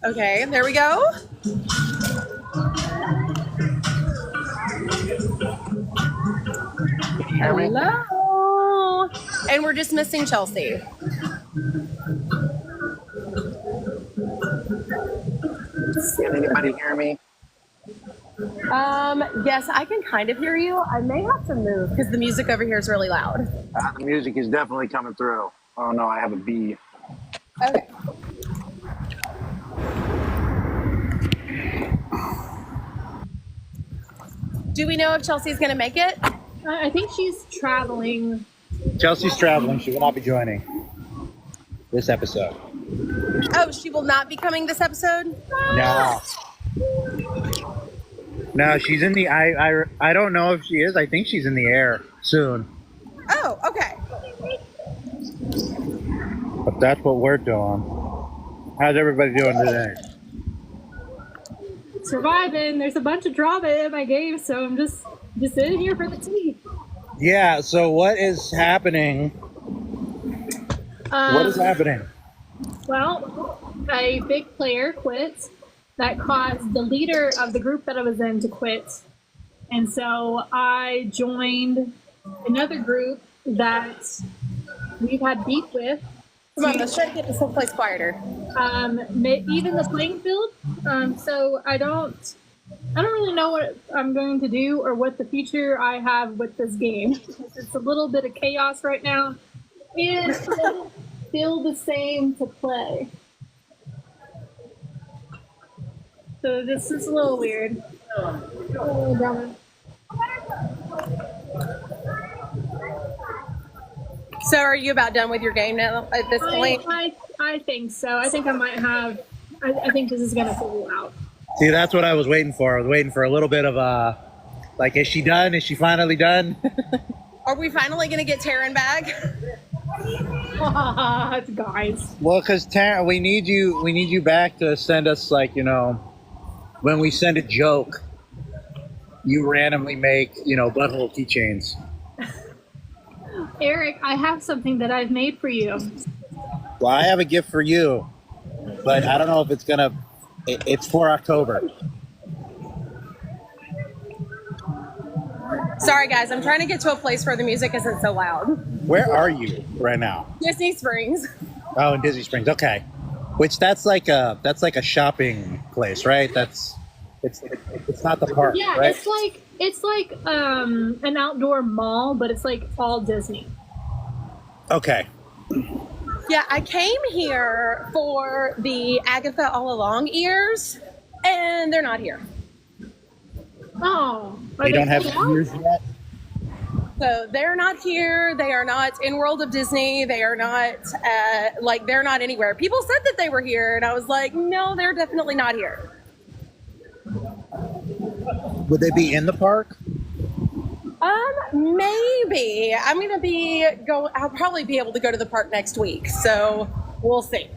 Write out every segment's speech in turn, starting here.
Okay, there we go. Hello. And we're just missing Chelsea. Can anybody hear me? Yes, I can kind of hear you. I may have to move because the music over here is really loud. The music is definitely coming through. Oh no, I have a bee. Okay. Do we know if Chelsea's going to make it? I think she's traveling. Chelsea's traveling. She will not be joining this episode. Oh, she will not be coming this episode? No. No, she's in the. I don't know if she is. I think she's in the air soon. Oh, okay. But that's what we're doing. How's everybody doing today? Surviving. There's a bunch of drama in my game, so I'm just sitting here for the tea. Yeah. So what is happening? What is happening? Well, a big player quit. That caused the leader of the group that I was in to quit. And so I joined another group that we've had beef with. Come on, let's try to get this whole place quieter. Even the playing field. So I don't really know what I'm going to do or what the future I have with this game. It's a little bit of chaos right now. And still the same to play. So this is a little weird. So are you about done with your game now at this point? I think so. I think I might have. I think this is going to fizzle out. See, that's what I was waiting for. I was waiting for a little bit of a, like, is she done? Is she finally done? Are we finally going to get Taryn back? Guys. Well, because Taryn, we need you back to send us, like, you know, when we send a joke, you randomly make, you know, butthole keychains. Erik, I have something that I've made for you. Well, I have a gift for you, but I don't know if it's gonna. It's for October. Sorry, guys. I'm trying to get to a place where the music isn't so loud. Where are you right now? Disney Springs. Oh, in Disney Springs. Okay, which that's like a shopping place, right? It's not the park. Yeah, right? it's like an outdoor mall, but it's like all Disney. Okay. Yeah, I came here for the Agatha All Along ears, and they're not here. Oh, They don't have ears yet. So they're not here. They are not in World of Disney. They are not they're not anywhere. People said that they were here, and I was like, no, they're definitely not here. Would they be in the park? Maybe. I'll probably be able to go to the park next week, so we'll see.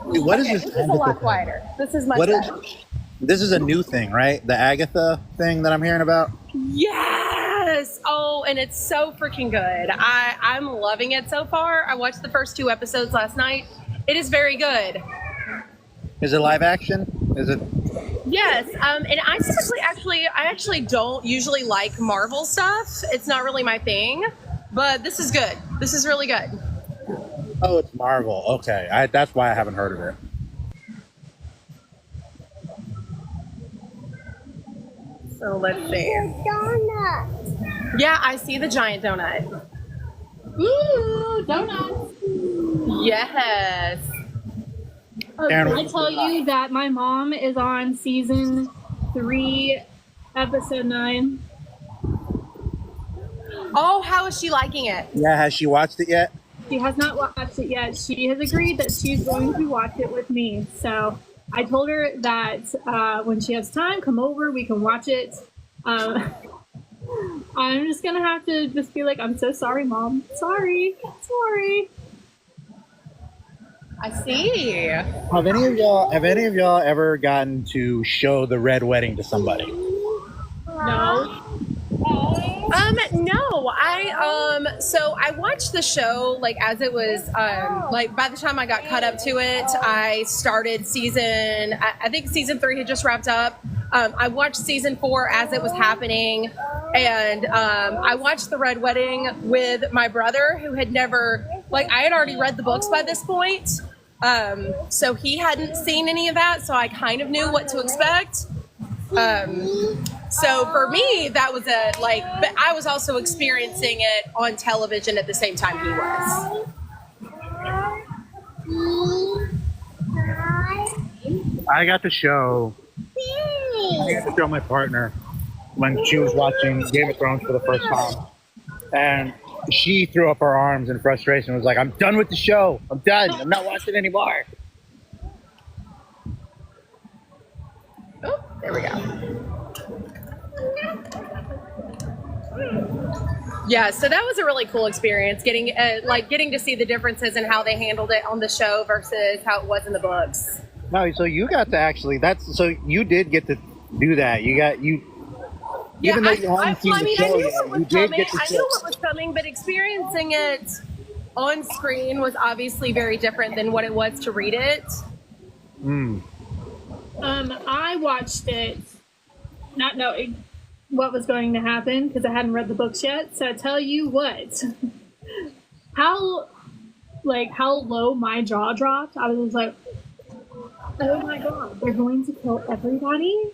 Wait, what is this? This is a lot quieter. This is much better. This is a new thing, right? The Agatha thing that I'm hearing about? Yes! Oh, and it's so freaking good. I'm loving it so far. I watched the first 2 episodes last night. It is very good. Is it live action? Is it? Yes, and I typically I actually don't usually like Marvel stuff. It's not really my thing, but this is good. This is really good. Oh, it's Marvel. Okay, that's why I haven't heard of it. So let's see. Donut. Yeah, I see the giant donut. Ooh, donuts. Yes. Oh, can I tell you that my mom is on season 3, episode 9? Oh, how is she liking it? Yeah, has she watched it yet? She has not watched it yet. She has agreed that she's going to watch it with me. So I told her that when she has time, come over, we can watch it. I'm just going to have to just be like, I'm so sorry, Mom. Sorry. I see. Have any of y'all ever gotten to show the red wedding to somebody? No. No, Oh, I watched the show like as it was like by the time I got caught up to it, I started I think season 3 had just wrapped up. I watched season 4 as it was happening, and I watched the Red Wedding with my brother, who had never, like, I had already read the books by this point, so he hadn't seen any of that, so I kind of knew what to expect. So for me, that was but I was also experiencing it on television at the same time he was. I got to show my partner when she was watching Game of Thrones for the first time, and she threw up her arms in frustration and was like, I'm done with the show. I'm done. I'm not watching anymore. Oh, there we go. Yeah, so that was a really cool experience, getting to see the differences in how they handled it on the show versus how it was in the books. No, so you got to so you did get to do that. Yeah, even though you hadn't seen the show yet, you did get to I knew what was coming, but experiencing it on screen was obviously very different than what it was to read it. I watched it not knowing what was going to happen because I hadn't read the books yet. So I tell you what, how low my jaw dropped. I was just like, oh my god, they're going to kill everybody.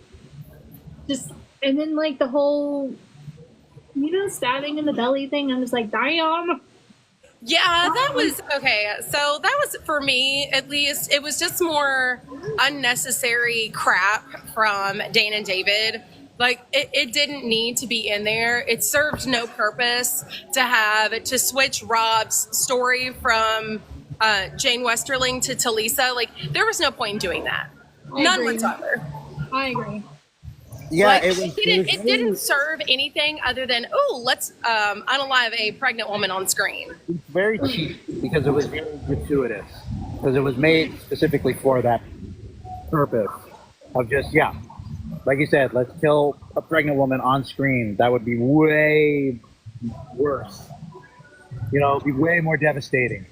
And then like the whole, stabbing in the belly thing. I'm just like, damn. Yeah, that was okay. So that was, for me at least, it was just more unnecessary crap from Dane and David. Like, it didn't need to be in there. It served no purpose to switch Rob's story from Jane Westerling to Talisa. Like, there was no point in doing that. None whatsoever. I agree. Yeah, like, it didn't serve anything other than, let's unalive a pregnant woman on screen. It's very cheap because it was very gratuitous. Because it was made specifically for that purpose of just, like you said, let's kill a pregnant woman on screen. That would be way worse. It'd be way more devastating.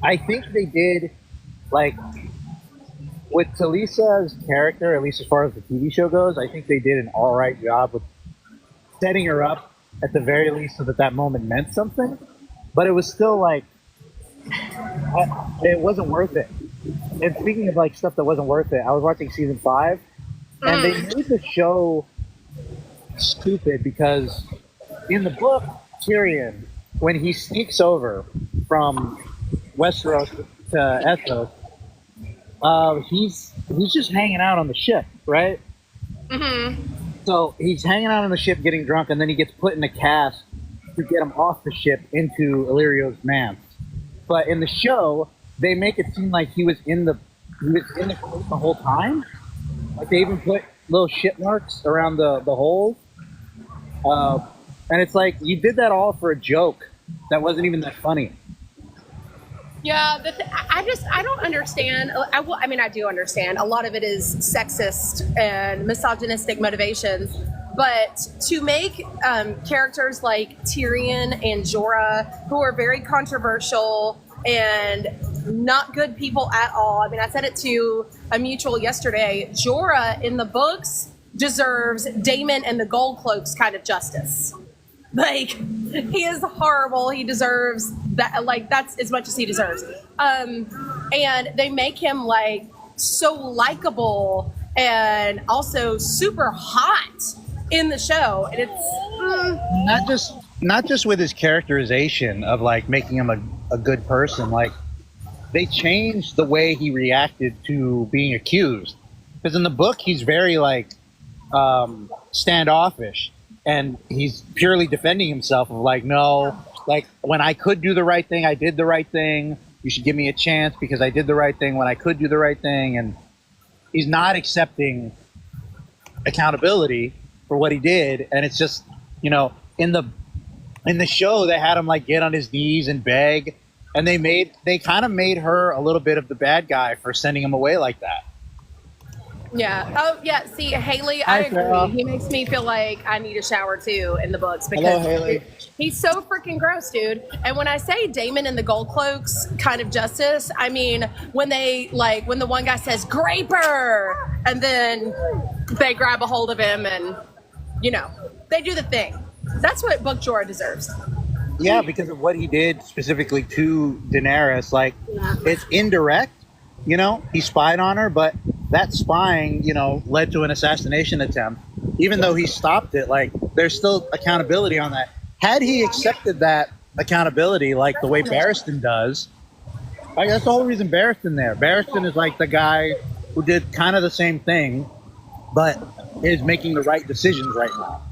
I think they did, like, with Talisa's character, at least as far as the TV show goes, I think they did an all right job with setting her up at the very least so that moment meant something. But it was still like, it wasn't worth it. And speaking of like stuff that wasn't worth it, I was watching season 5, and they made the show stupid because in the book, Tyrion, when he sneaks over from Westeros to Essos, he's just hanging out on the ship, right? Mm-hmm. So he's hanging out on the ship getting drunk, and then he gets put in a cast to get him off the ship into Illyrio's manse. But in the show, they make it seem like he was in the close the whole time. Like, they even put little ship marks around the holes. And it's like, you did that all for a joke that wasn't even that funny. Yeah, I don't understand. I mean, I do understand. A lot of it is sexist and misogynistic motivations. But to make characters like Tyrion and Jorah, who are very controversial and not good people at all. I mean, I said it to a mutual yesterday. Jorah in the books deserves Daemon and the Gold Cloaks kind of justice. Like, he is horrible. He deserves that. Like, that's as much as he deserves. And they make him like so likable and also super hot in the show. And it's not just with his characterization of like making him a good person. Like, they changed the way he reacted to being accused. Because in the book, he's very like standoffish. And he's purely defending himself of like, no, like, when I could do the right thing, I did the right thing. You should give me a chance because I did the right thing when I could do the right thing. And he's not accepting accountability for what he did. And it's just, in the show, they had him like get on his knees and beg. And they kind of made her a little bit of the bad guy for sending him away like that. Yeah. Oh, yeah. See, Haley, I Hi, agree. Sarah. He makes me feel like I need a shower too in the books Hello, because Haley. he's so freaking gross, dude. And when I say Damon and the Gold Cloaks kind of justice, I mean when when the one guy says "Graper" and then they grab a hold of him and they do the thing. That's what Book Jorah deserves. Yeah, because of what he did specifically to Daenerys. Like, it's indirect, he spied on her, but that spying, led to an assassination attempt. Even though he stopped it, like, there's still accountability on that. Had he accepted that accountability like the way Barristan does, like, that's the whole reason Barristan there. Barristan is like the guy who did kind of the same thing, but is making the right decisions right now.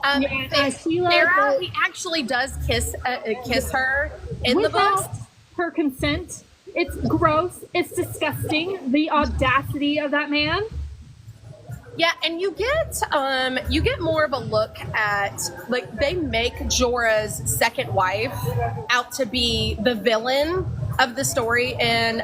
I feel like Sarah, he actually does kiss her in the books. without her consent, it's gross. It's disgusting. The audacity of that man. Yeah, and you get more of a look at, like, they make Jorah's second wife out to be the villain of the story in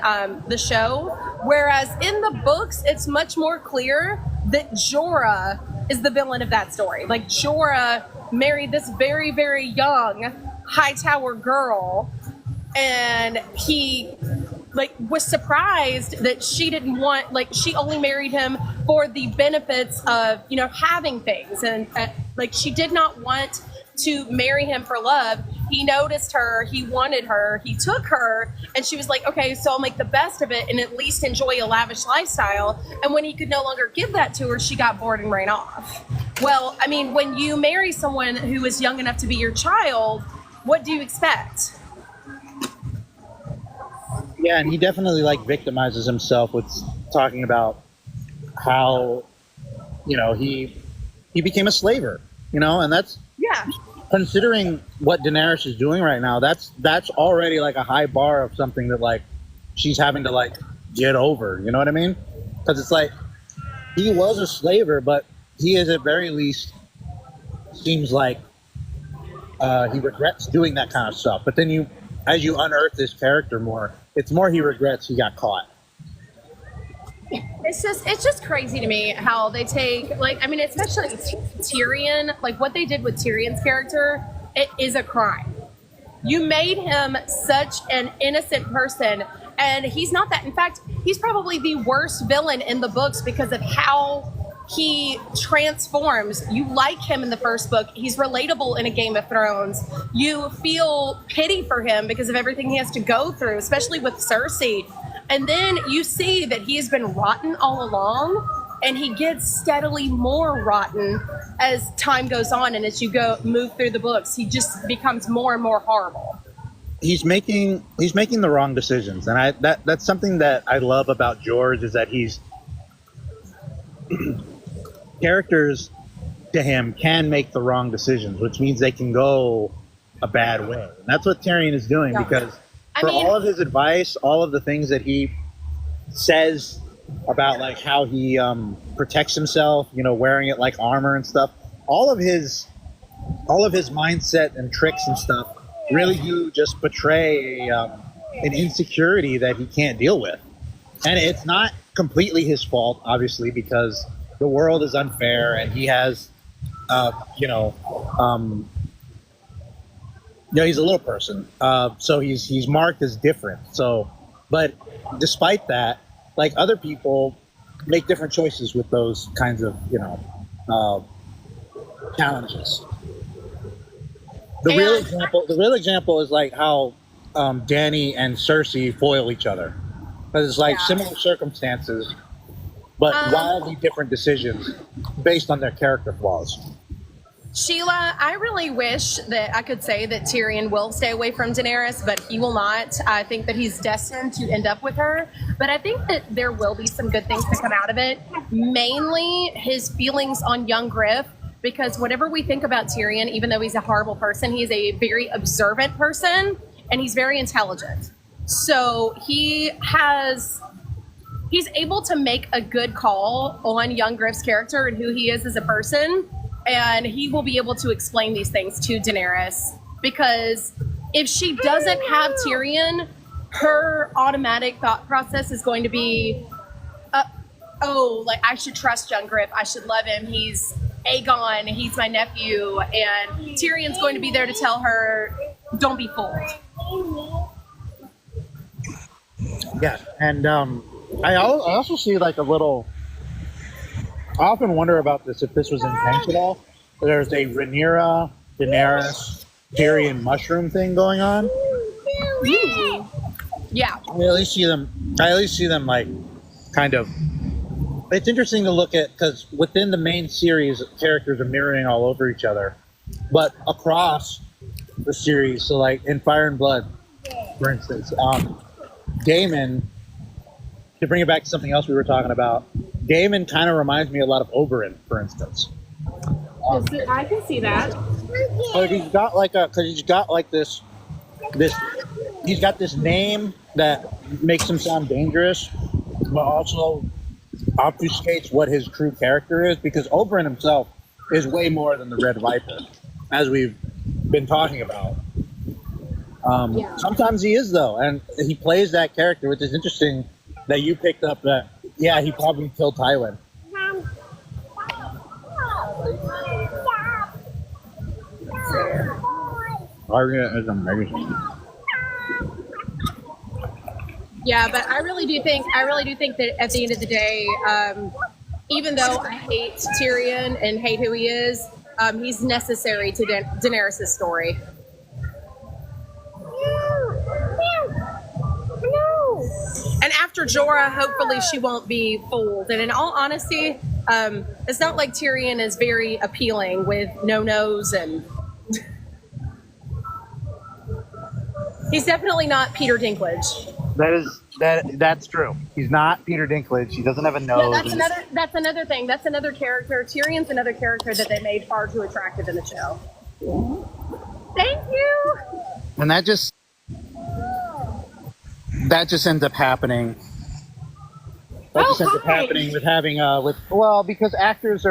the show, whereas in the books it's much more clear that Jorah is the villain of that story. Like, Jorah married this very, very young Hightower girl, and he was surprised that she didn't want, she only married him for the benefits of having things, and she did not want to marry him for love. He noticed her, he wanted her, he took her, and she was like, okay, so I'll make the best of it and at least enjoy a lavish lifestyle. And when he could no longer give that to her, she got bored and ran off. Well, I mean, when you marry someone who is young enough to be your child, what do you expect? Yeah, and he definitely victimizes himself with talking about how, he became a slaver, and that's, Yeah. considering what Daenerys is doing right now, that's already a high bar of something that she's having to get over. You know what I mean? Because it's he was a slaver, but he is at very least seems like he regrets doing that kind of stuff. But then as you unearth this character more, it's more he regrets he got caught. It's just crazy to me how they take, especially Tyrion, what they did with Tyrion's character, it is a crime. You made him such an innocent person, and he's not that. In fact, he's probably the worst villain in the books because of how he transforms. You like him in the first book. He's relatable in a Game of Thrones. You feel pity for him because of everything he has to go through, especially with Cersei. And then you see that he has been rotten all along, and he gets steadily more rotten as time goes on, and as you move through the books, he just becomes more and more horrible. He's making the wrong decisions, and that's something that I love about George, is that he's characters to him can make the wrong decisions, which means they can go a bad way. And that's what Taryn is doing, because all of his advice, all of the things that he says about how he protects himself, wearing it like armor and stuff, all of his mindset and tricks and stuff really do just portray an insecurity that he can't deal with. And it's not completely his fault, obviously, because the world is unfair and he has he's a little person, so he's marked as different. So, but despite that, other people make different choices with those kinds of challenges. The real example is how Dany and Cersei foil each other, because it's similar circumstances, but wildly different decisions based on their character flaws. Sheila, I really wish that I could say that Tyrion will stay away from Daenerys, but he will not. I think that he's destined to end up with her. But I think that there will be some good things to come out of it. Mainly his feelings on young Griff, because whatever we think about Tyrion, even though he's a horrible person, he's a very observant person, and he's very intelligent. So he's able to make a good call on young Griff's character and who he is as a person. And he will be able to explain these things to Daenerys, because if she doesn't have Tyrion, her automatic thought process is going to be, oh, like I should trust young Griff. I should love him. He's Aegon. He's my nephew. And Tyrion's going to be there to tell her, don't be fooled. Yeah, and I also see like a little. I often wonder about this if this was intentional. There's a Rhaenyra, Daenerys, Tyrion mushroom thing going on. Yeah. I at least see them like kind of. It's interesting to look at because within the main series, characters are mirroring all over each other, but across the series, so like in Fire and Blood, for instance, Daemon. To bring it back to something else we were talking about, Daemon kind of reminds me a lot of Oberyn, for instance. I can see that. But he's got like this, he's got this name that makes him sound dangerous, but also obfuscates what his true character is, because Oberyn himself is way more than the Red Viper, as we've been talking about. Sometimes he is, though, and he plays that character, which is interesting that you picked up that, yeah, he probably killed Tywin. Arya is amazing. Yeah, but I really do think that at the end of the day, even though I hate Tyrion and hate who he is, he's necessary to Daenerys' story. And after Jorah, hopefully she won't be fooled. And in all honesty, it's not like Tyrion is very appealing with no nose, and he's definitely not Peter Dinklage. That's true. He's not Peter Dinklage. He doesn't have a nose. Yeah, that's another thing. That's another character. Tyrion's another character that they made far too attractive in the show. Thank you. And that just ends up happening. With having because actors,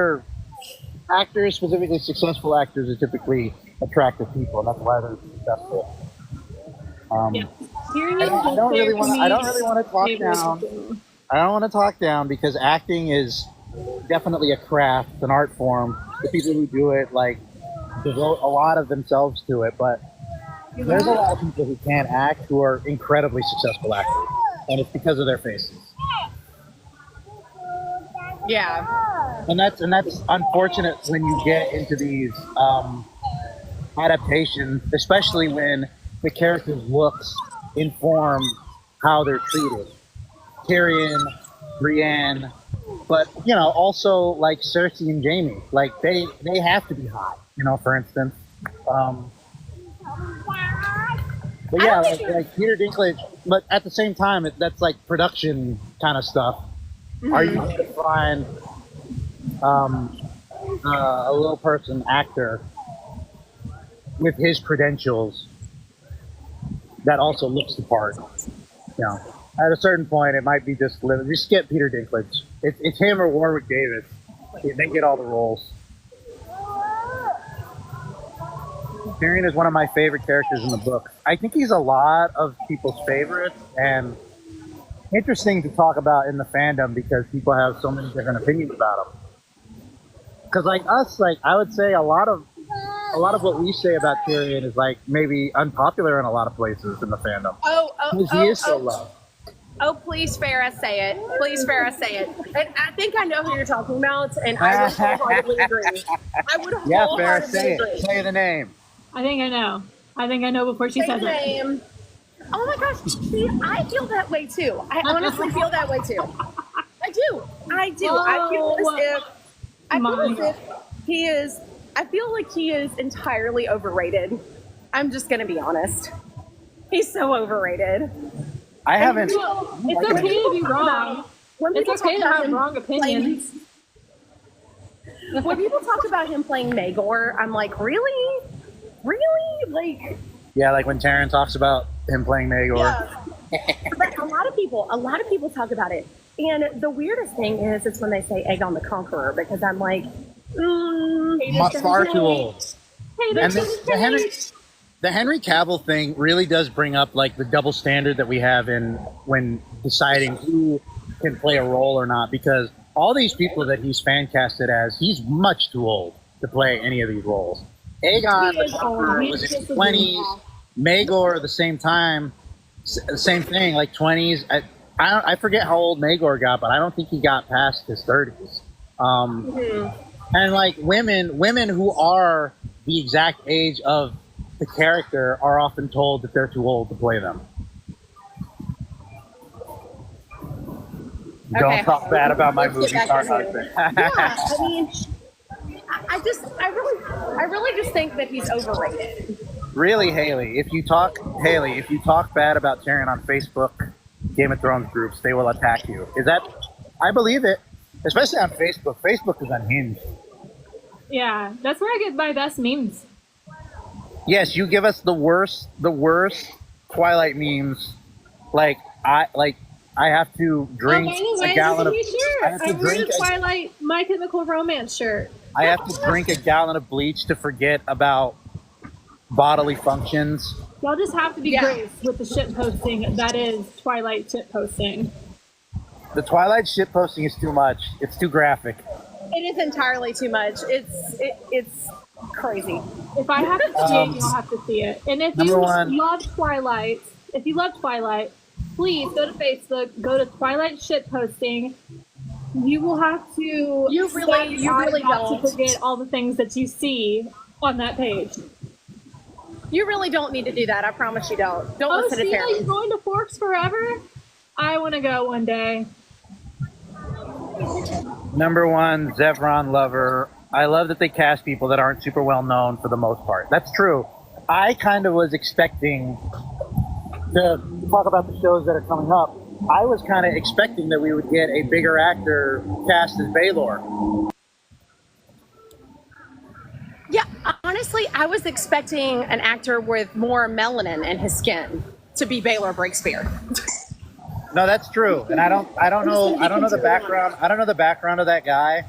specifically successful actors, are typically attractive people, and that's why they're successful. I don't really want to talk down. I don't want to talk down because acting is definitely a craft, an art form. The people who do it like devote a lot of themselves to it, but there's a lot of people who can't act who are incredibly successful actors, and it's because of their faces. Yeah. And that's unfortunate when you get into these adaptations, especially when the characters' looks inform how they're treated. Tyrion, Brienne, but also like Cersei and Jaime, like they have to be hot, for instance. But yeah, like Peter Dinklage, but at the same time, that's like production kind of stuff. Mm-hmm. Are you going to find a little person actor with his credentials that also looks the part? At a certain point, it might be just skip Peter Dinklage. It's him or Warwick Davis. They get all the roles. Tyrion is one of my favorite characters in the book. I think he's a lot of people's favorites, and interesting to talk about in the fandom because people have so many different opinions about him. Because like us, like I would say a lot of what we say about Tyrion is like maybe unpopular in a lot of places in the fandom. Because he is so loved. Oh, please, Farrah, say it. Please, Farrah, say it. And I think I know who you're talking about, and I would wholeheartedly agree. Yeah, Farrah, say it. Say the name. I think I know. Before she says it. Oh my gosh, see, I feel that way too. I honestly feel that way too. I do. I feel as if he is. I feel like he is entirely overrated. I'm just gonna be honest. He's so overrated. I haven't. It's okay to be wrong. It's okay to have wrong opinions. When people talk about him playing Maegor, I'm like, really? Like. Yeah, like when Taryn talks about him playing Maegor. Yeah. But a lot of people talk about it. And the weirdest thing is when they say Aegon the Conqueror, because I'm like, far too old. And the Henry Cavill thing really does bring up like the double standard that we have when deciding who can play a role or not, because all these people that he's fan casted as, he's much too old to play any of these roles. Aegon He is old. He's was in his just a 20s. Maegor, the same time, same thing, like 20s. I forget how old Maegor got, but I don't think he got past his 30s. And like women who are the exact age of the character are often told that they're too old to play them. Okay. Don't talk bad about my Let's movie get back star to husband. Yeah, I mean, I really just think that he's overrated. Really, Haley, if you talk bad about Taryn on Facebook, Game of Thrones groups, they will attack you. Is that? I believe it, especially on Facebook. Facebook is unhinged. Yeah, that's where I get my best memes. Yes, you give us the worst Twilight memes. Like I have to drink a gallon of. I have to I'm wearing drink a Twilight My Chemical Romance shirt. I have to drink a gallon of bleach to forget about bodily functions. Y'all just have to be graced with the shit posting that is Twilight shit posting. The Twilight shit posting is too much. It's too graphic. It is entirely too much. It's crazy. If I have to see it, you'll have to see it. And if you love Twilight, please go to Facebook, go to Twilight shit posting. You will have to. You really don't to forget all the things that you see on that page. You really don't need to do that. I promise you don't. Don't listen to Taryn. You're going to Forks forever? I want to go one day. Number one, Zevron lover. I love that they cast people that aren't super well known for the most part. That's true. I kind of was expecting to talk about the shows that are coming up. I was kind of expecting that we would get a bigger actor cast as Baelor. Yeah, honestly, I was expecting an actor with more melanin in his skin to be Baelor Breakspear. No, that's true, and I don't know the background. I don't know the background of that guy,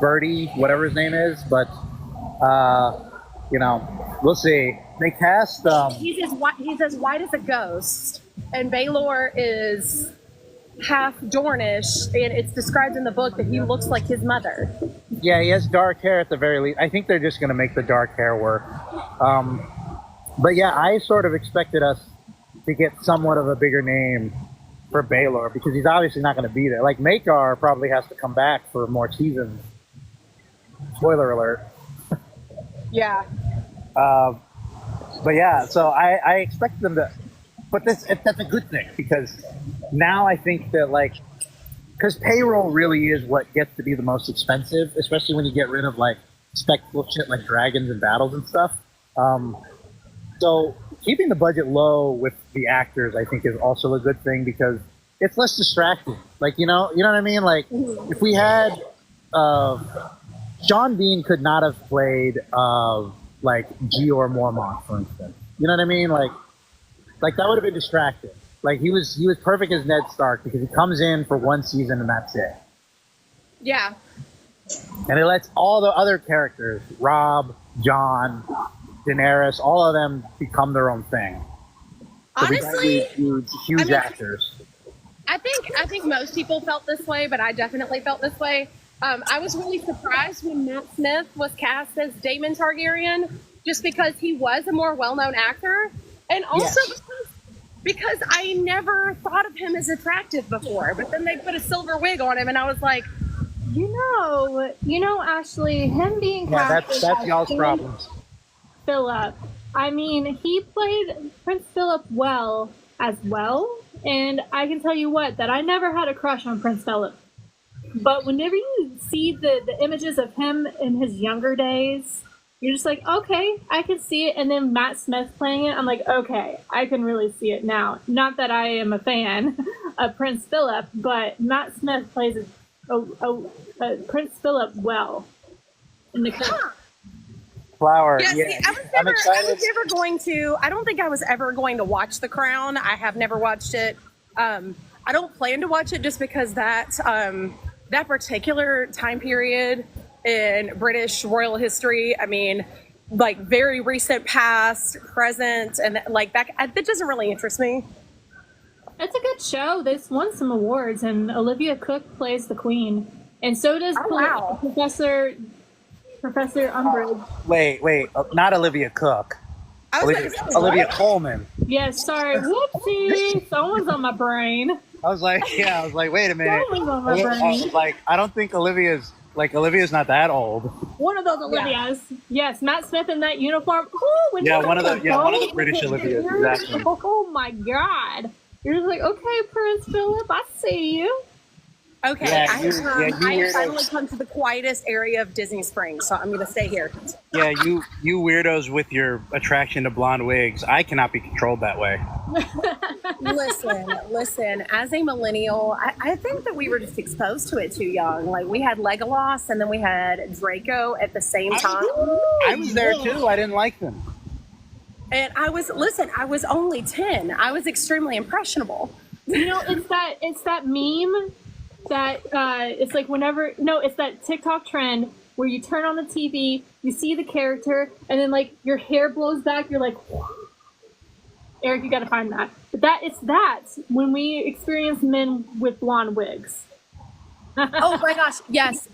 Birdie, whatever his name is, but we'll see. They cast. He's as white as a ghost, and Baelor is half Dornish, and it's described in the book that he looks like his mother. Yeah, he has dark hair at the very least. I think they're just going to make the dark hair work. But yeah, I sort of expected us to get somewhat of a bigger name for Baelor, because he's obviously not going to be there. Like, Maekar probably has to come back for more seasons. Spoiler alert. Yeah. But yeah, so I expect them to, but that's a good thing, because now I think that, like, because payroll really is what gets to be the most expensive, especially when you get rid of like spectacle shit like dragons and battles and stuff. So keeping the budget low with the actors, I think, is also a good thing, because it's less distracting. Like, you know what I mean? Like, if we had Sean Bean could not have played like Gior Mormont, for instance. You know what I mean? Like that would have been distracting. Like, he was perfect as Ned Stark, because he comes in for one season and that's it. Yeah. And it lets all the other characters, Robb, Jon, Daenerys, all of them become their own thing. So Honestly, huge actors. I think most people felt this way, but I definitely felt this way. I was really surprised when Matt Smith was cast as Daemon Targaryen, just because he was a more well-known actor, and also because I never thought of him as attractive before. But then they put a silver wig on him, and I was like, You know, Ashlee, him being cast that's y'all's problems. Philip. I mean, he played Prince Philip well as well, and I can tell you what, that I never had a crush on Prince Philip. But whenever you see the images of him in his younger days, you're just like, okay, I can see it. And then Matt Smith playing it, I'm like, okay, I can really see it now. Not that I am a fan of Prince Philip, but Matt Smith plays Prince Philip well in the Flower. Yeah, Yeah, see, I'm excited. I was never going to. I don't think I was ever going to watch The Crown. I have never watched it. I don't plan to watch it, just because that particular time period in British royal history, I mean, like, very recent past, present, and like that doesn't really interest me. It's a good show. They've won some awards, and Olivia Cook plays the queen, and so does Professor Umbridge. Wait, not Olivia Cook. Olivia Colman. Yes, sorry. Whoopsie. Someone's on my brain. I was like, wait a minute. Someone's on my I brain. was like, I don't think Olivia's not that old. One of those Olivias. Yeah. Yes, Matt Smith in that uniform. Ooh, One of the British Olivias, exactly. Oh my God. You're just like, okay, Prince Philip, I see you. Okay, Yeah, I weirdos. finally come to the quietest area of Disney Springs, so I'm going to stay here. Yeah, you weirdos with your attraction to blonde wigs. I cannot be controlled that way. Listen. As a millennial, I think that we were just exposed to it too young. Like, we had Legolas and then we had Draco at the same time. I was there too. I didn't like them. And I was only 10. I was extremely impressionable. You know, it's that meme that it's like it's that TikTok trend where you turn on the TV, you see the character, and then like your hair blows back. You're like, Eric, you got to find that. But it's when we experience men with blonde wigs. Oh my gosh, yes.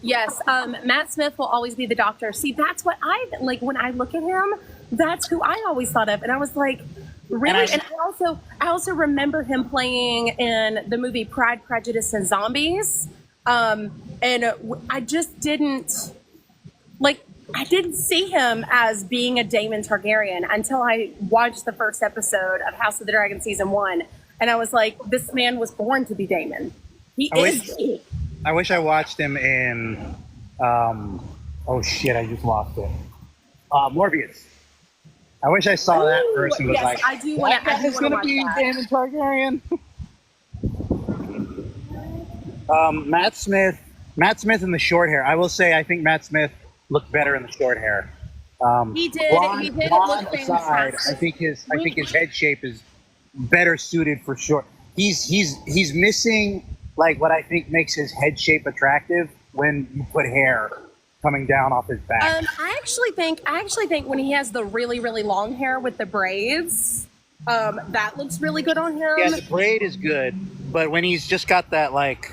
Matt Smith will always be the Doctor. See, that's what I like when I look at him. That's who I always thought of, and I was like, really? And I also remember him playing in the movie Pride, Prejudice, and Zombies. And I just didn't see him as being a Daemon Targaryen until I watched the first episode of House of the Dragon season 1, and I was like, this man was born to be Daemon. I wish I watched him in. Oh shit! I just lost it. Morbius. I wish I saw that person was like, I do want to. He's gonna be Daemon Targaryen. Matt Smith in the short hair. I will say, I think Matt Smith looked better in the short hair. He did. He did blonde look aside, fantastic. I think his head shape is better suited for short. He's missing like what I think makes his head shape attractive when you put hair coming down off his back. I actually think when he has the really, really long hair with the braids, that looks really good on him. Yeah, the braid is good, but when he's just got that like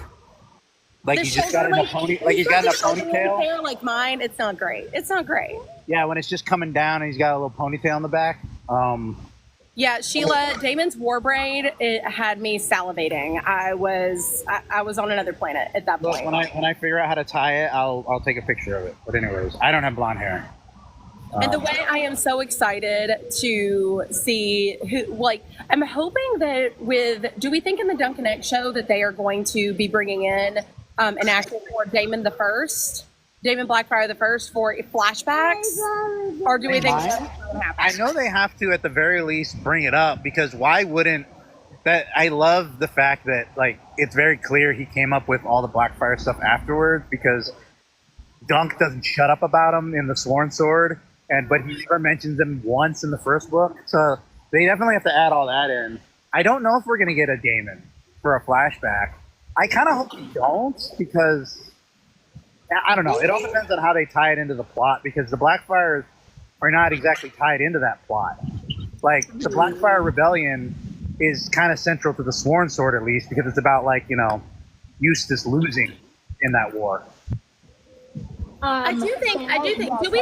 he's just got in a ponytail, hair like mine, it's not great. Yeah, when it's just coming down and he's got a little ponytail in the back. Yeah, Sheila, Damon's war braid, it had me salivating. I was on another planet at that point. When I figure out how to tie it, I'll take a picture of it. But anyways, I don't have blonde hair. And the way I am so excited to see I'm hoping that do we think in the Duncan X show that they are going to be bringing in an actor for Daemon Blackfyre the First for flashbacks? Or do we think that's going to happen? I know they have to at the very least bring it up, because why wouldn't that? I love the fact that like it's very clear he came up with all the Blackfyre stuff afterwards, because Dunk doesn't shut up about him in the Sworn Sword, but he never mentions them once in the first book. So they definitely have to add all that in. I don't know if we're going to get a Daemon for a flashback. I kind of hope we don't, because I don't know. It all depends on how they tie it into the plot, because the Blackfyres are not exactly tied into that plot. Like, the Blackfyre Rebellion is kind of central to the Sworn Sword, at least, because it's about, like, Eustace losing in that war. I do think. Do we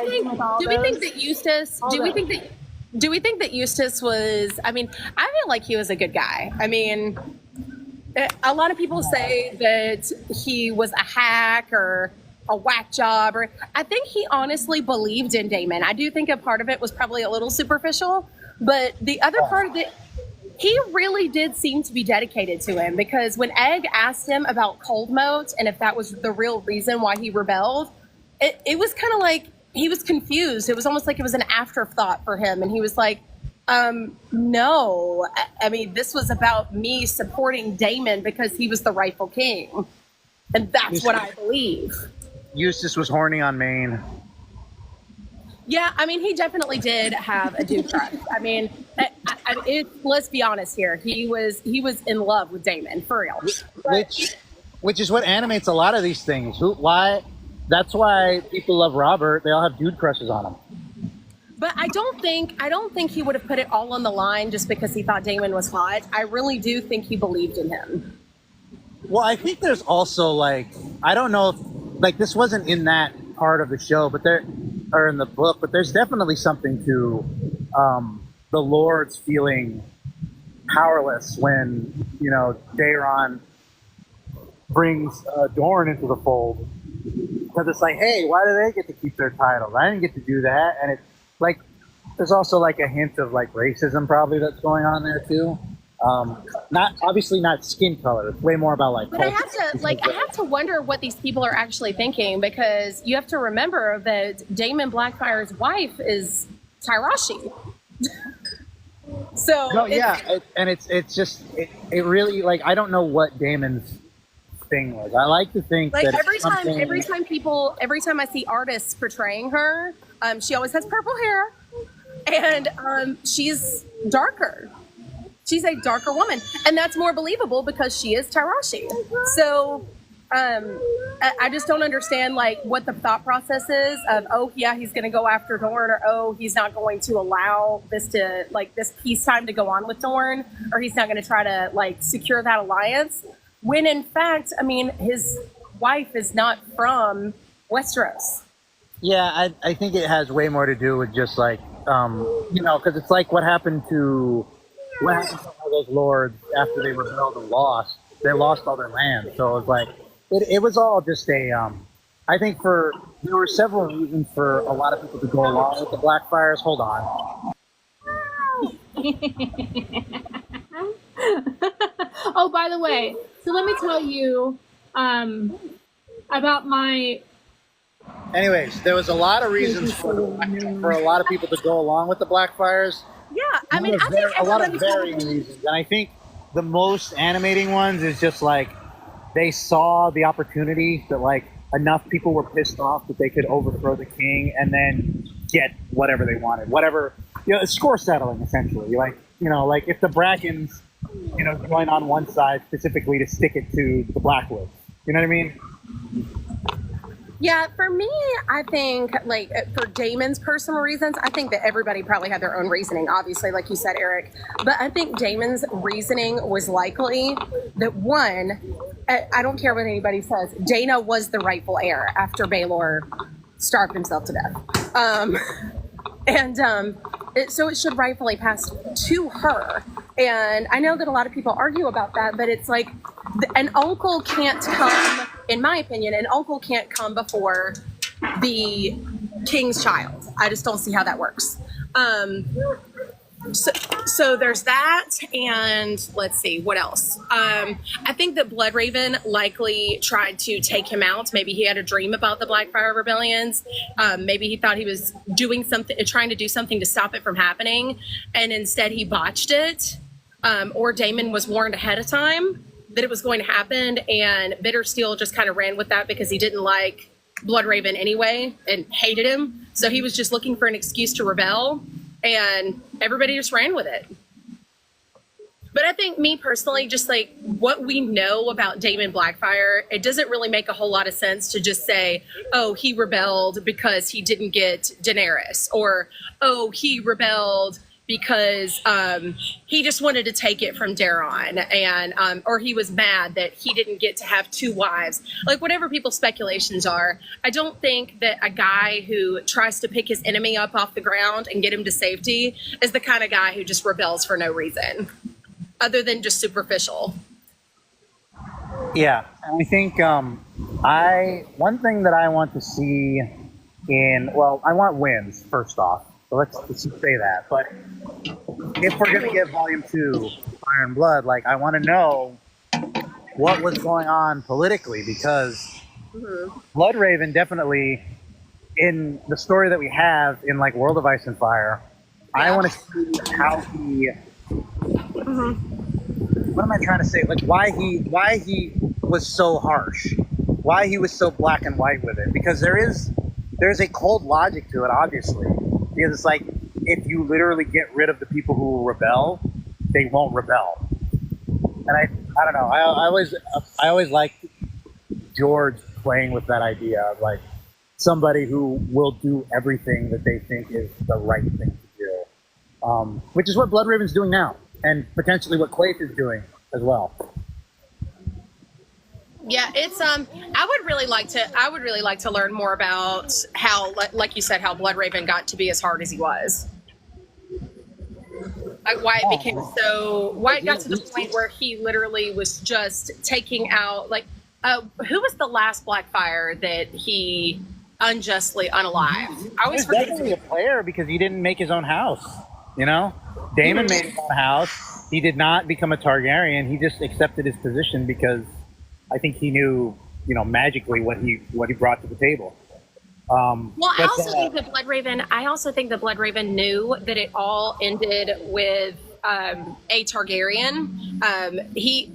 think that Eustace was? I mean, I feel like he was a good guy. I mean, a lot of people say that he was a hack or a whack job, or I think he honestly believed in Daemon. I do think a part of it was probably a little superficial, but the other part of it, he really did seem to be dedicated to him, because when Egg asked him about cold moat and if that was the real reason why he rebelled, it was kind of like he was confused. It was almost like it was an afterthought for him, and he was like, no, I mean, this was about me supporting Daemon because he was the rightful king, and that's what I believe. Eustace was horny on Maine. Yeah, I mean, he definitely did have a dude crush. I mean, let's be honest here. He was in love with Daemon, for real. Which is what animates a lot of these things. That's why people love Robert. They all have dude crushes on him. But I don't think he would have put it all on the line just because he thought Daemon was hot. I really do think he believed in him. Well, I think there's also like, I don't know if like this wasn't in that part of the show, but or in the book, but there's definitely something to the lords feeling powerless when, you know, Daeron brings Dorne into the fold, because it's like, hey, why do they get to keep their titles? I didn't get to do that. And it's like, there's also like a hint of like racism probably that's going on there too. Not obviously not skin color. It's way more about like. But I have to wonder what these people are actually thinking, because you have to remember that Daemon Blackfyre's wife is Tyrashi. So no, yeah, it's just it really, like, I don't know what Daemon's thing was. I like to think like that every time I see artists portraying her, she always has purple hair, and she's darker. She's a darker woman, and that's more believable because she is Tyrashi. So I just don't understand like what the thought process is of, oh yeah, he's going to go after Dorne, or oh, he's not going to allow this peacetime to go on with Dorne, or he's not going to try to like secure that alliance. When in fact, I mean, his wife is not from Westeros. Yeah, I think it has way more to do with just like, you know, because it's like what happened to all those lords after they rebelled and lost. They lost all their land. So it was like, it was all just a, I think there were several reasons for a lot of people to go along with the Blackfyres. Hold on. Oh, by the way, so let me tell you about my... Anyways, there was a lot of reasons for a lot of people to go along with the Blackfyres. Yeah, I mean, I think a lot of varying reasons, and I think the most animating ones is just like they saw the opportunity that like enough people were pissed off that they could overthrow the king and then get whatever they wanted, whatever, you know, it's score settling essentially. Like, you know, like if the Brackens, you know, join on one side specifically to stick it to the Blackwoods, you know what I mean? Yeah, for me, I think, like, for Daemon's personal reasons, I think that everybody probably had their own reasoning, obviously, like you said, Erik. But I think Daemon's reasoning was likely that, one, I don't care what anybody says, Dana was the rightful heir after Baelor starved himself to death. So it should rightfully pass to her. And I know that a lot of people argue about that, but it's like an uncle can't come, in my opinion, an uncle can't come before the king's child. I just don't see how that works. So there's that, and let's see, what else? I think that Bloodraven likely tried to take him out. Maybe he had a dream about the Blackfyre rebellions. Maybe he thought he was doing something, trying to do something to stop it from happening, and instead he botched it. Or Daemon was warned ahead of time that it was going to happen, and Bittersteel just kind of ran with that because he didn't like Bloodraven anyway and hated him. So he was just looking for an excuse to rebel, and everybody just ran with it. But I think, me personally, just like what we know about Daemon Blackfyre, it doesn't really make a whole lot of sense to just say, oh, he rebelled because he didn't get Daenerys, or oh, he rebelled because he just wanted to take it from Daeron, and or he was mad that he didn't get to have two wives. Like, whatever people's speculations are, I don't think that a guy who tries to pick his enemy up off the ground and get him to safety is the kind of guy who just rebels for no reason other than just superficial. Yeah, and I think one thing that I want to see I want wins first off. So let's just say that. But if we're going to get Volume 2, Fire and Blood, like, I want to know what was going on politically, because Bloodraven definitely, in the story that we have in, like, World of Ice and Fire, I want to see how he... What am I trying to say? Like, why he was so harsh. Why he was so black and white with it. Because there's a cold logic to it, obviously. Because it's like, if you literally get rid of the people who will rebel, they won't rebel. And I don't know. I always liked George playing with that idea of like, somebody who will do everything that they think is the right thing to do, which is what Bloodraven's doing now, and potentially what Quaithe is doing as well. Yeah, it's I would really like to learn more about how, like you said, how Bloodraven got to be as hard as he was. Like why it got to the point where he literally was just taking out, like, who was the last Blackfyre that he unjustly unalived? I always forget. Definitely a player because he didn't make his own house. You know, Daemon made his own house. He did not become a Targaryen. He just accepted his position because I think he knew, magically what he brought to the table. I also think that Bloodraven knew that it all ended with a Targaryen. He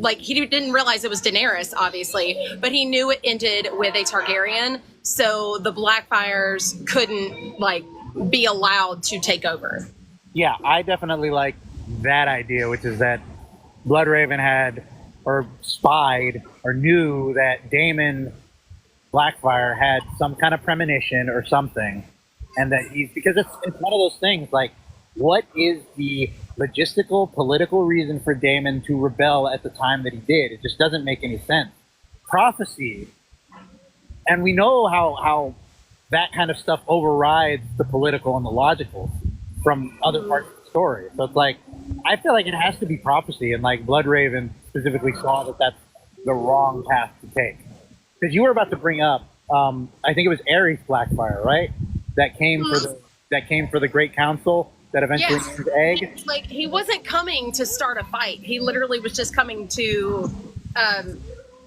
didn't realize it was Daenerys, obviously, but he knew it ended with a Targaryen. So the Blackfyres couldn't be allowed to take over. Yeah, I definitely like that idea, which is that Bloodraven had or spied or knew that Daemon Blackfyre had some kind of premonition or something, and that because it's one of those things, like, what is the logistical, political reason for Daemon to rebel at the time that he did? It just doesn't make any sense. Prophecy, and we know how that kind of stuff overrides the political and the logical from other parts of the story. So it's like, I feel like it has to be prophecy, and Bloodraven specifically saw that that's the wrong path to take. Because you were about to bring up, I think it was Erik's Blackfyre, right? That came for the Great Council that eventually named Egg. Like, he wasn't coming to start a fight. He literally was just coming to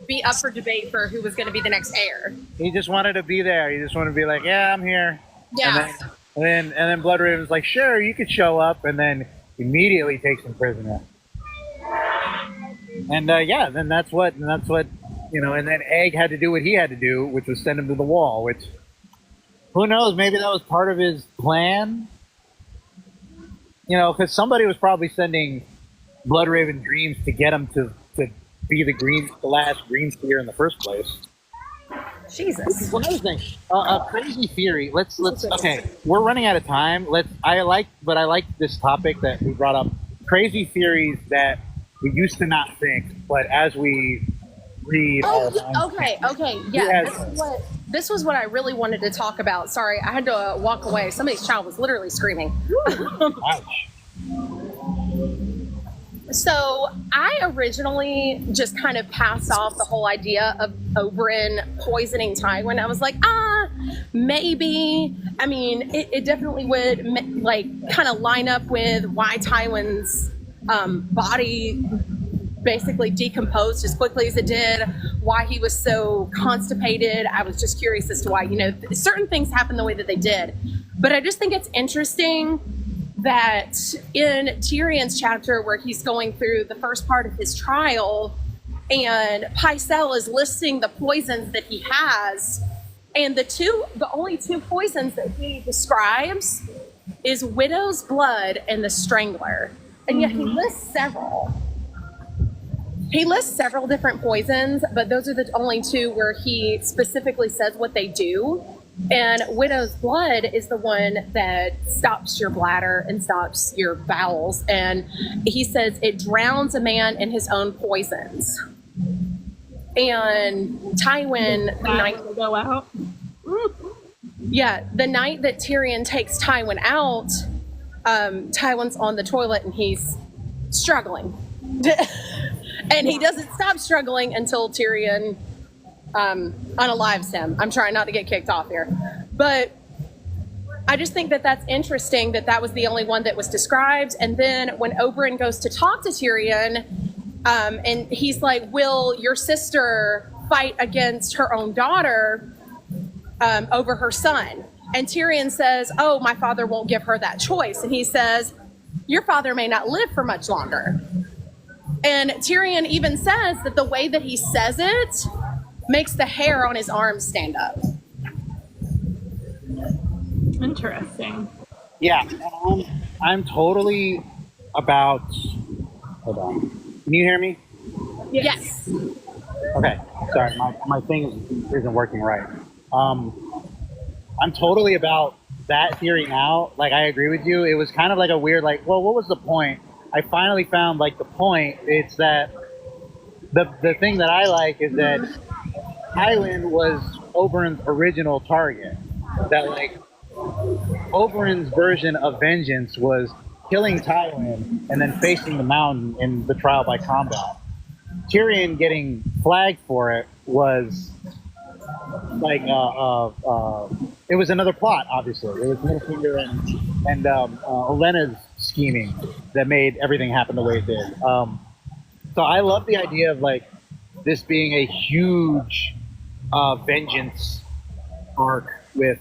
be up for debate for who was going to be the next heir. He just wanted to be there. He just wanted to be like, yeah, I'm here. Yeah. And then Bloodraven's like, sure, you could show up, and then immediately takes him prisoner. And then that's what, and then Egg had to do what he had to do, which was send him to the wall, which, who knows, maybe that was part of his plan? Because somebody was probably sending Bloodraven dreams to get him to be the last green spear in the first place. Jesus. One other thing, a crazy theory. Let's okay. We're running out of time. I like this topic that we brought up. Crazy theories that we used to not think, but as we read. Okay. Yeah, this was what I really wanted to talk about. Sorry, I had to walk away. Somebody's child was literally screaming. Ouch. So I originally just kind of passed off the whole idea of Oberyn poisoning Tywin. I was like, maybe. I mean, it definitely would kind of line up with why Tywin's body basically decomposed as quickly as it did, why he was so constipated. I was just curious as to why, certain things happened the way that they did. But I just think it's interesting that in Tyrion's chapter where he's going through the first part of his trial and Pycelle is listing the poisons that he has, and the only two poisons that he describes is Widow's Blood and the Strangler. And yet he lists several. He lists several different poisons, but those are the only two where he specifically says what they do. And Widow's Blood is the one that stops your bladder and stops your bowels. And he says it drowns a man in his own poisons. And Tywin, the night will go out. Yeah, the night that Tyrion takes Tywin out, Tywin's on the toilet and he's struggling. And he doesn't stop struggling until Tyrion unalives him. I'm trying not to get kicked off here. But I just think that that's interesting that was the only one that was described. And then when Oberyn goes to talk to Tyrion, and he's like, will your sister fight against her own daughter over her son? And Tyrion says, oh, my father won't give her that choice. And he says, your father may not live for much longer. And Tyrion even says that the way that he says it makes the hair on his arms stand up. Interesting. Yeah, I'm totally about. Hold on. Can you hear me? Yes. Okay. Sorry, my thing isn't working right. I'm totally about that theory now. Like, I agree with you. It was kind of like a weird, like, well, what was the point? I finally found, like, the point. It's that the thing that I like is that Tywin was Oberyn's original target. That, like, Oberyn's version of vengeance was killing Tywin and then facing the mountain in the trial by combat. Tyrion getting flagged for it was like it was another plot. Obviously, it was Littlefinger and Olenna's scheming that made everything happen the way it did. So I love the idea of like this being a huge vengeance arc with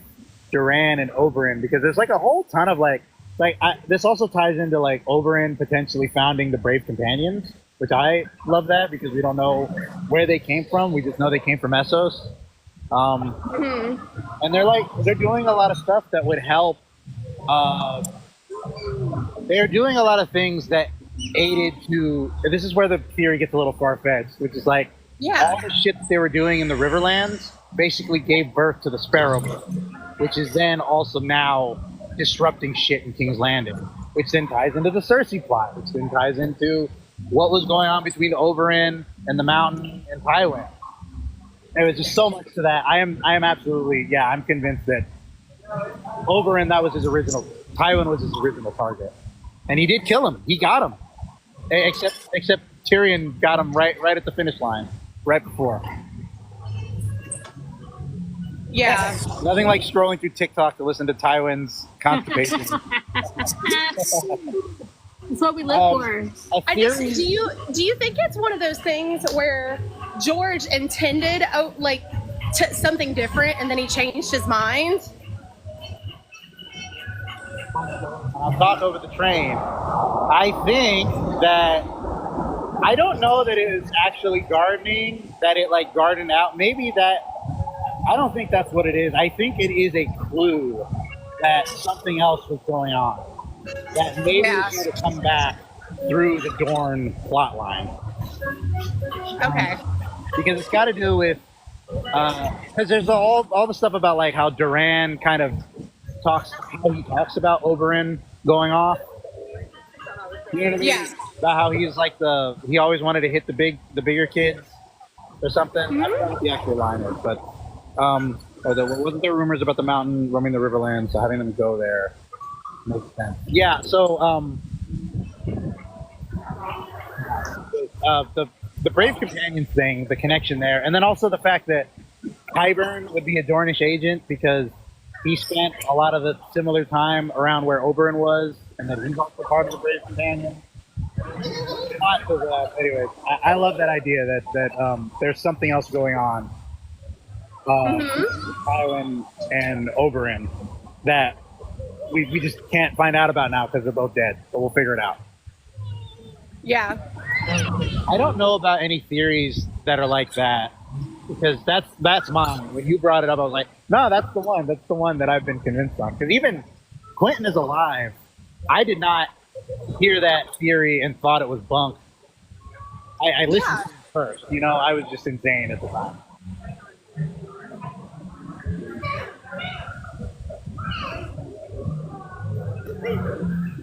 Duran and Oberyn, because there's like a whole ton of this also ties into like Oberyn potentially founding the Brave Companions, which I love that because we don't know where they came from. We just know they came from Essos. And they're doing a lot of stuff that would help. They're doing a lot of things that aided to. This is where the theory gets a little far-fetched, which is like all the shit that they were doing in the Riverlands basically gave birth to the Sparrow Book, which is then also now disrupting shit in King's Landing, which then ties into the Cersei plot, which then ties into what was going on between Oberyn and the Mountain and Tywin. There was just so much to that. I am absolutely, I'm convinced that Oberyn, Tywin was his original target. And he did kill him. He got him. Except Tyrion got him right at the finish line, right before. Yeah. Nothing like scrolling through TikTok to listen to Tywin's constipation. That's what we live for. Do you think it's one of those things where George intended something different and then he changed his mind? I'm talking over the train. I think that I don't know that it is actually gardening, that it like gardened out. Maybe that I don't think that's what it is. I think it is a clue that something else was going on. That maybe it's going to come back through the Dorne plot line. Okay. Because it's got to do with because there's all the stuff about like how Duran kind of talks about Oberyn going off. You know what I mean? Yeah. About how he's like he always wanted to hit the bigger kids or something. I don't know what the actual line is, but wasn't there rumors about the Mountain roaming the Riverlands, so having them go there makes sense. Yeah, so the Brave Companions thing, the connection there, and then also the fact that Qyburn would be a Dornish agent because he spent a lot of the similar time around where Oberyn was, and that he's also part of the Brave Companions. Anyways, I love that idea that there's something else going on Tywin and Oberyn that we just can't find out about now because they're both dead, but we'll figure it out. Yeah. I don't know about any theories that are like that because that's mine. When you brought it up, I was like, no, that's the one. That's the one that I've been convinced on. Because even Quentin is alive. I did not hear that theory and thought it was bunk. I listened to it first. You know, I was just insane at the time.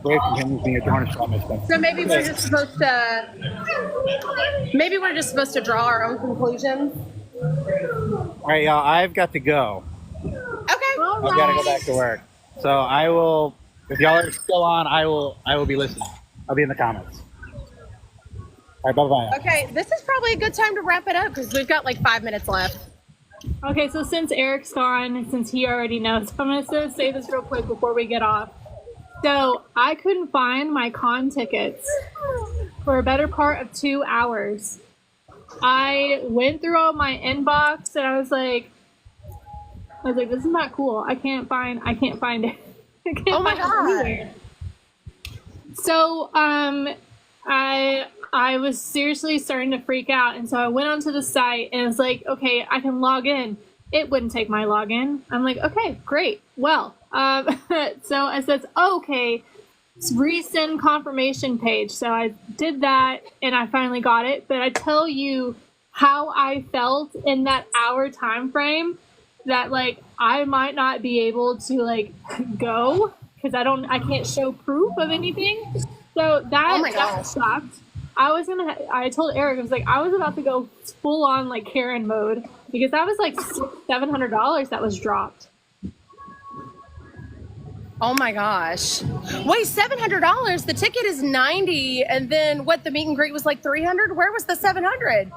Brave continues being a Dornish promise. So maybe we're just supposed to draw our own conclusions. All right, y'all. I've got to go. Okay. I've got to go back to work. So I will. If y'all are still on, I will be listening. I'll be in the comments. All right. Bye-bye. Okay. This is probably a good time to wrap it up because we've got like 5 minutes left. Okay, so since Eric's gone, since he already knows, I'm going to say this real quick before we get off. So I couldn't find my con tickets for a better part of 2 hours. I went through all my inbox and I was like, this is not cool. I can't find it. I can't Oh my God. It so I was seriously starting to freak out, and so I went onto the site and it's like, okay, I can log in. It wouldn't take my login. I'm like, okay, great. Well, so it says, okay, resend confirmation page. So I did that and I finally got it. But I tell you how I felt in that hour time frame. that like I might not be able to like go because I can't show proof of anything. So that sucked. I told Erik, I was like, I was about to go full on like Karen mode because that was like $700 that was dropped. Oh my gosh. Wait, $700? The ticket is $90, and then what, the meet and greet was like $300? Where was the $700?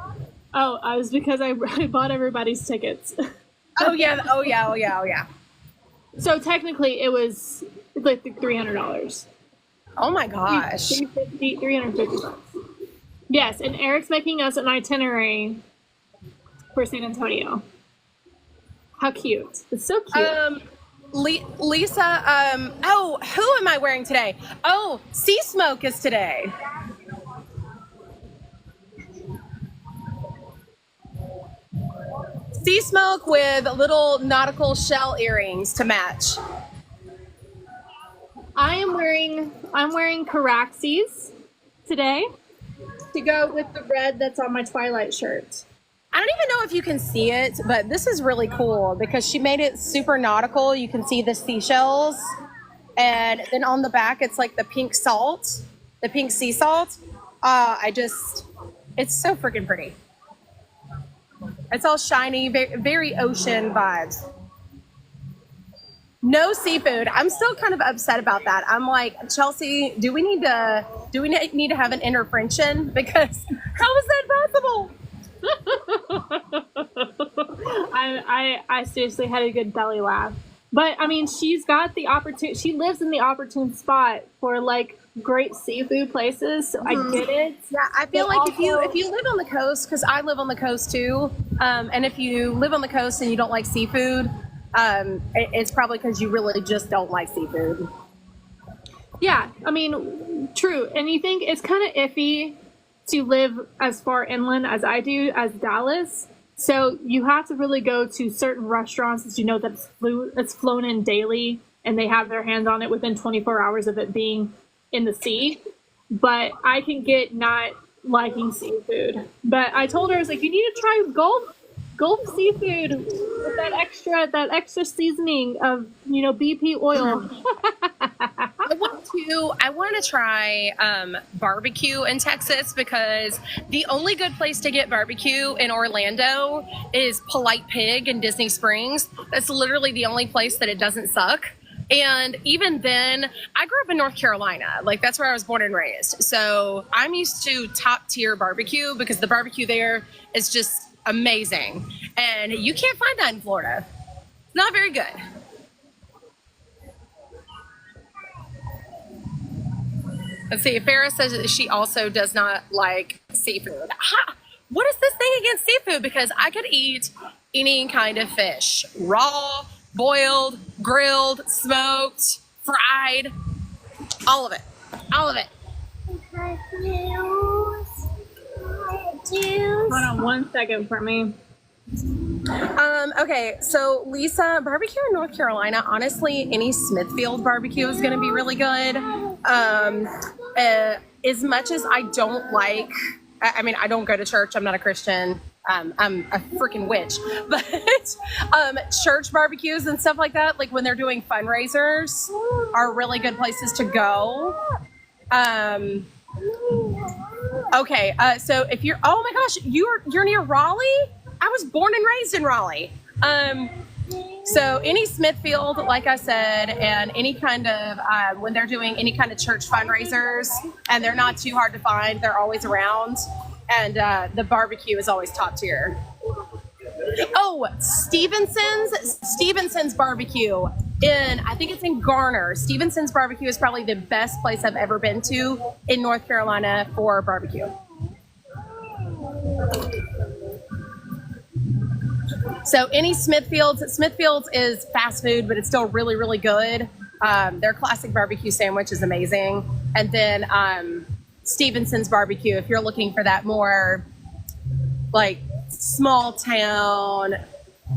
Oh, it was because I bought everybody's tickets. Oh yeah. So technically it was like $300. Oh my gosh. $350. Yes, and Erik's making us an itinerary for San Antonio. How cute. It's so cute. Lisa, oh, who am I wearing today? Oh, Sea Smoke is today. Sea Smoke with little nautical shell earrings to match. I'm wearing Caraxes today to go with the red that's on my Twilight shirt. I don't even know if you can see it, but this is really cool because she made it super nautical. You can see the seashells, and then on the back it's like the pink salt, the pink sea salt. It's so freaking pretty. It's all shiny, very, very ocean vibes. No seafood. I'm still kind of upset about that. I'm like, Chelsea, do we need to have an Inter-Friend-tion? Because how is that possible? I seriously had a good belly laugh. But I mean, she's got the opportunity. She lives in the opportune spot for like great seafood places. So I get it. Yeah, I feel like if you live on the coast, because I live on the coast too, and if you live on the coast and you don't like seafood, it's probably because you really just don't like seafood. Yeah, I mean, true. And you think it's kind of iffy to live as far inland as I do, as Dallas. So you have to really go to certain restaurants that you know that's flown in daily, and they have their hands on it within 24 hours of it being in the sea. But I can get not liking seafood. But I told her, I was like, you need to try Gulf seafood with that extra seasoning of, BP oil. I want to try barbecue in Texas because the only good place to get barbecue in Orlando is Polite Pig in Disney Springs. That's literally the only place that it doesn't suck. And even then, I grew up in North Carolina. Like, that's where I was born and raised. So I'm used to top tier barbecue because the barbecue there is just amazing. And you can't find that in Florida. It's not very good. Let's see. Farrah says that she also does not like seafood. Ha! What is this thing against seafood? Because I could eat any kind of fish. Raw, boiled, grilled, smoked, fried. All of it. All of it. Hold on 1 second for me. Okay, so Lisa, barbecue in North Carolina, honestly, any Smithfield barbecue is going to be really good. As much as I don't like, I mean, I don't go to church. I'm not a Christian. I'm a freaking witch. But church barbecues and stuff like that, like when they're doing fundraisers, are really good places to go. Okay, so if you're, oh my gosh, you're near Raleigh? I was born and raised in Raleigh. So any Smithfield, like I said, and any kind of, when they're doing any kind of church fundraisers, and they're not too hard to find, they're always around, and the barbecue is always top tier. Oh, Stevenson's barbecue I think it's in Garner. Stevenson's barbecue is probably the best place I've ever been to in North Carolina for barbecue. So any Smithfields is fast food, but it's still really, really good. Their classic barbecue sandwich is amazing. And then Stevenson's barbecue, if you're looking for that more like small town,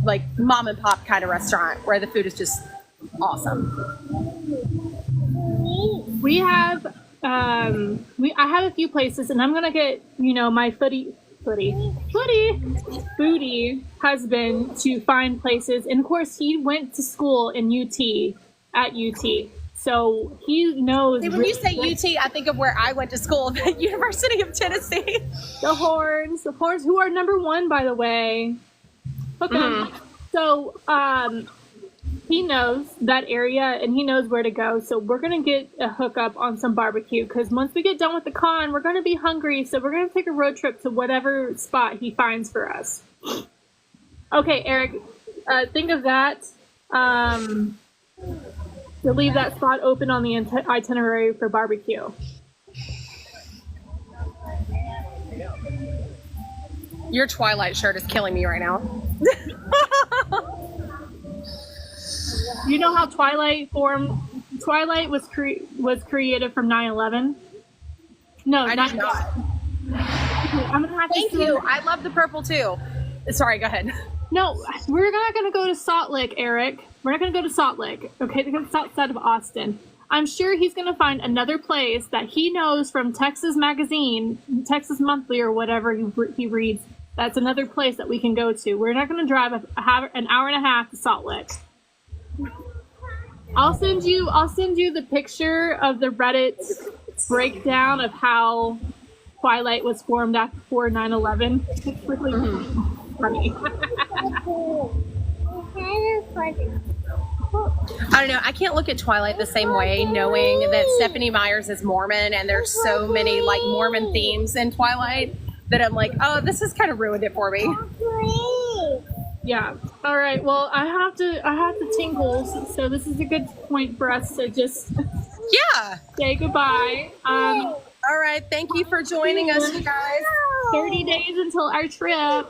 like mom and pop kind of restaurant where the food is just awesome. We have I have a few places, and I'm gonna get my Booty has been to find places, and of course he went to school in at UT, so he knows. See, when you say UT, I think of where I went to school, the University of Tennessee. The Horns, who are number 1, by the way. Okay, so he knows that area and he knows where to go. So we're gonna get a hookup on some barbecue because once we get done with the con, we're gonna be hungry. So we're gonna take a road trip to whatever spot he finds for us. Okay, Erik, think of that. To leave that spot open on the itinerary for barbecue. Your Twilight shirt is killing me right now. You know how Twilight was created from 9/11? No, I did not. I'm gonna have Thank you. I love the purple too. Sorry, go ahead. No, we're not going to go to Salt Lake, Erik. We're not going to go to Salt Lake. Okay, because it's outside of Austin. I'm sure he's going to find another place that he knows from Texas Magazine, Texas Monthly, or whatever he reads. That's another place that we can go to. We're not going to drive an hour and a half to Salt Lake. I'll send you the picture of the Reddit breakdown of how Twilight was formed after 9/11. It's really funny. I don't know. I can't look at Twilight the same way, knowing that Stephenie Meyers is Mormon, and there's so many like Mormon themes in Twilight that I'm like, oh, this has kind of ruined it for me. Yeah. All right. Well, I have to tinkle, so this is a good point for us to just say goodbye. All right. Thank you for joining us, you guys. 30 days until our trip.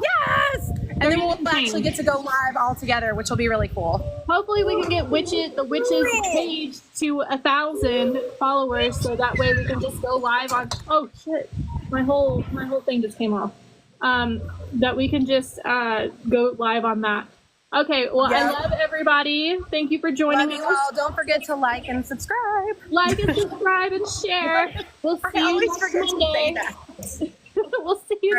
Yes! And then we'll actually get to go live all together, which will be really cool. Hopefully we can get the witches page to 1,000 followers, so that way we can just go live on. Oh shit! My whole thing just came off. That we can just go live on that. Okay. Well, I love everybody. Thank you for joining us. All. Don't forget to like and subscribe. Like and subscribe and share. We'll see you next Monday. We'll see you.